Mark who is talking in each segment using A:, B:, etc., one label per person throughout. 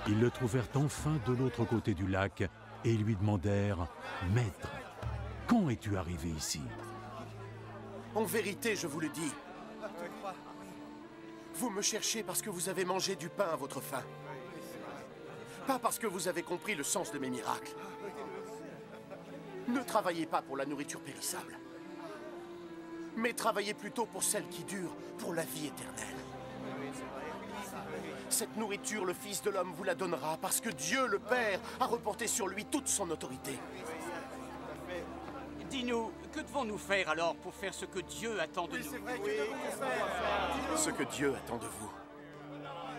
A: Ils le trouvèrent enfin de l'autre côté du lac et lui demandèrent « Maître, quand es-tu arrivé ici ?»
B: En vérité, je vous le dis, vous me cherchez parce que vous avez mangé du pain à votre faim. Pas parce que vous avez compris le sens de mes miracles. Ne travaillez pas pour la nourriture périssable, mais travaillez plutôt pour celle qui dure, pour la vie éternelle. Cette nourriture, le Fils de l'homme vous la donnera parce que Dieu, le Père, a reporté sur lui toute son autorité.
C: Dis-nous, que devons-nous faire alors pour faire ce que Dieu attend de nous?
B: Ce que Dieu attend de vous,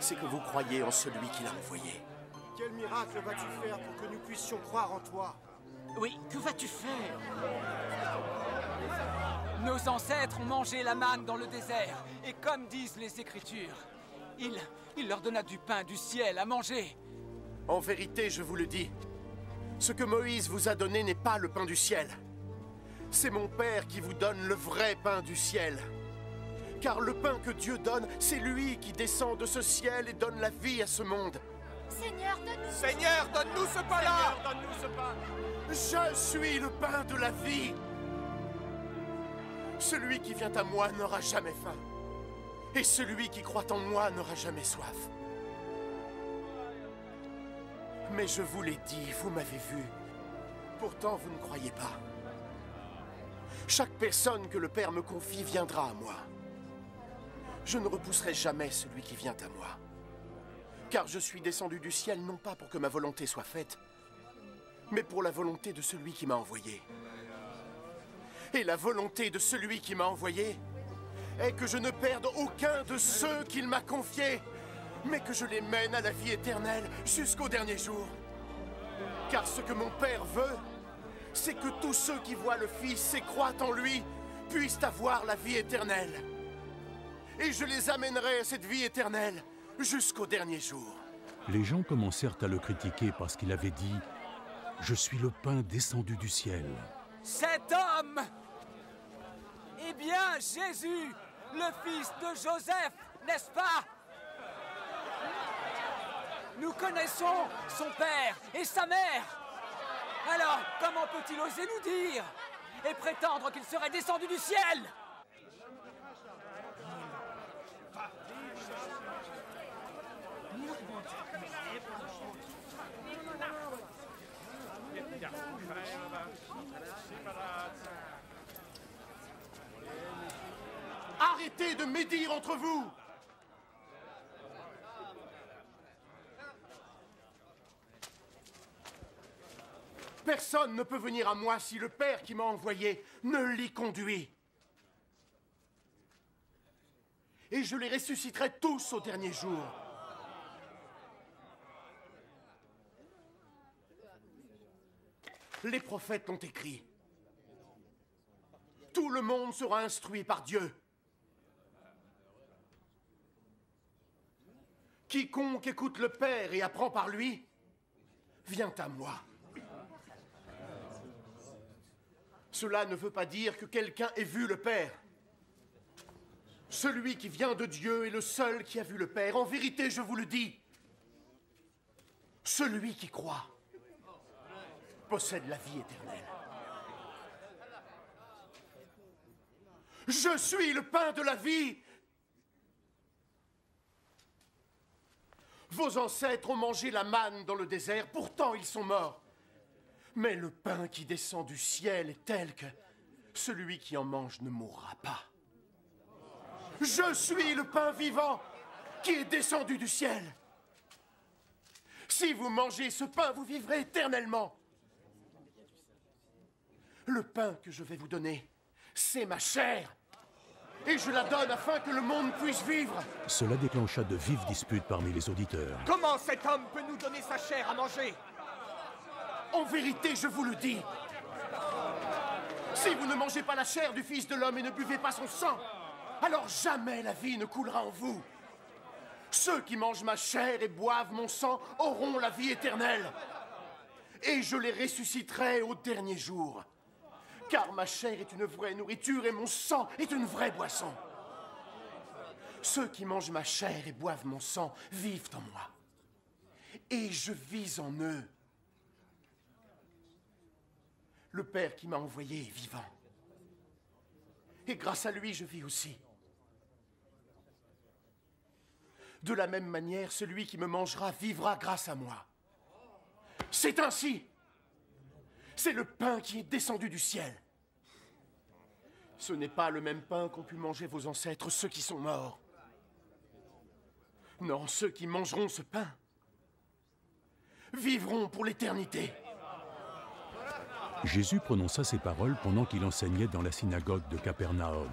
B: c'est que vous croyiez en celui qui l'a envoyé.
D: Quel miracle vas-tu faire pour que nous puissions croire en toi?
C: Oui, que vas-tu faire?
E: Nos ancêtres ont mangé la manne dans le désert, et comme disent les Écritures, il leur donna du pain du ciel à manger.
B: En vérité, je vous le dis, ce que Moïse vous a donné n'est pas le pain du ciel. C'est mon Père qui vous donne le vrai pain du ciel. Car le pain que Dieu donne, c'est lui qui descend de ce ciel et donne la vie à ce monde.
F: Seigneur, donne-nous...
D: Seigneur, donne-nous ce pain-là!
C: Donne-nous ce pain!
B: Je suis le pain de la vie. Celui qui vient à moi n'aura jamais faim. Et celui qui croit en moi n'aura jamais soif. Mais je vous l'ai dit, vous m'avez vu. Pourtant, vous ne croyez pas. Chaque personne que le Père me confie viendra à moi. Je ne repousserai jamais celui qui vient à moi. Car je suis descendu du ciel non pas pour que ma volonté soit faite, mais pour la volonté de celui qui m'a envoyé. Et la volonté de celui qui m'a envoyé est que je ne perde aucun de ceux qu'il m'a confiés, mais que je les mène à la vie éternelle jusqu'au dernier jour. Car ce que mon Père veut, c'est que tous ceux qui voient le Fils et croient en lui puissent avoir la vie éternelle. Et je les amènerai à cette vie éternelle jusqu'au dernier jour.
A: Les gens commencèrent à le critiquer parce qu'il avait dit « Je suis le pain descendu du ciel ».
E: Cet homme! Eh bien, Jésus, le fils de Joseph, n'est-ce pas? Nous connaissons son père et sa mère. Alors, comment peut-il oser nous dire et prétendre qu'il serait descendu du ciel?
B: Arrêtez de médire entre vous! Personne ne peut venir à moi si le Père qui m'a envoyé ne l'y conduit. Et je les ressusciterai tous au dernier jour. Les prophètes l'ont écrit. Tout le monde sera instruit par Dieu. Quiconque écoute le Père et apprend par lui, vient à moi. Cela ne veut pas dire que quelqu'un ait vu le Père. Celui qui vient de Dieu est le seul qui a vu le Père. En vérité, je vous le dis, celui qui croit possède la vie éternelle. Je suis le pain de la vie. Vos ancêtres ont mangé la manne dans le désert, pourtant ils sont morts. Mais le pain qui descend du ciel est tel que celui qui en mange ne mourra pas. Je suis le pain vivant qui est descendu du ciel. Si vous mangez ce pain, vous vivrez éternellement. Le pain que je vais vous donner, c'est ma chair. Et je la donne afin que le monde puisse vivre.
A: Cela déclencha de vives disputes parmi les auditeurs.
D: Comment cet homme peut nous donner sa chair à manger?
B: En vérité, je vous le dis. Si vous ne mangez pas la chair du Fils de l'homme et ne buvez pas son sang, alors jamais la vie ne coulera en vous. Ceux qui mangent ma chair et boivent mon sang auront la vie éternelle. Et je les ressusciterai au dernier jour. Car ma chair est une vraie nourriture et mon sang est une vraie boisson. Ceux qui mangent ma chair et boivent mon sang vivent en moi. et je vis en eux. Le Père qui m'a envoyé est vivant. Et grâce à lui, je vis aussi. De la même manière, celui qui me mangera vivra grâce à moi. C'est ainsi. C'est le pain qui est descendu du ciel. Ce n'est pas le même pain qu'ont pu manger vos ancêtres, ceux qui sont morts. Non, ceux qui mangeront ce pain vivront pour l'éternité.
A: Jésus prononça ces paroles pendant qu'il enseignait dans la synagogue de Capernaum.